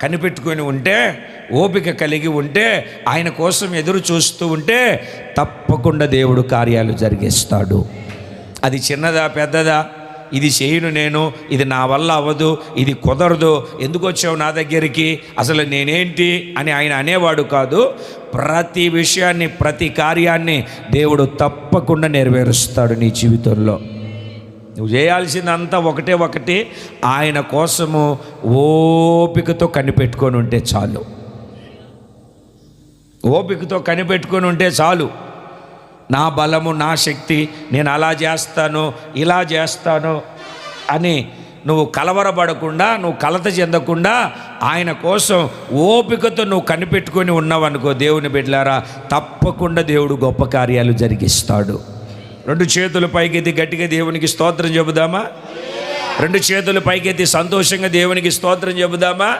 కనిపెట్టుకొని ఉంటే, ఓపిక కలిగి ఉంటే, ఆయన కోసం ఎదురు చూస్తూ ఉంటే తప్పకుండా దేవుడు కార్యాలు జరిగిస్తాడు. అది చిన్నదా పెద్దదా, ఇది చేయను నేను, ఇది నా వల్ల అవ్వదు, ఇది కుదరదు, ఎందుకు వచ్చావు నా దగ్గరికి, అసలు నేనేంటి అని ఆయన అనేవాడు కాదు. ప్రతి విషయాన్ని, ప్రతి కార్యాన్ని దేవుడు తప్పకుండా నెరవేరుస్తాడు నీ జీవితంలో. నువ్వు చేయాల్సిందంతా ఒకటి, ఆయన కోసము ఓపికతో కనిపెట్టుకొని ఉంటే చాలు. ఓపికతో కనిపెట్టుకొని ఉంటే చాలు. నా బలము, నా శక్తి, నేను అలా చేస్తాను, ఇలా చేస్తాను అని నువ్వు కలవరపడకుండా, నువ్వు కలత చెందకుండా ఆయన కోసం ఓపికతో నువ్వు కనిపెట్టుకొని ఉన్నావనుకో దేవుని బిడ్డలారా, తప్పకుండా దేవుడు గొప్ప కార్యాలు జరిగిస్తాడు. 2 చేతులు పైకెత్తి గట్టిగా దేవునికి స్తోత్రం చెబుదామా? 2 చేతులు పైకెత్తి సంతోషంగా దేవునికి స్తోత్రం చెబుదామా?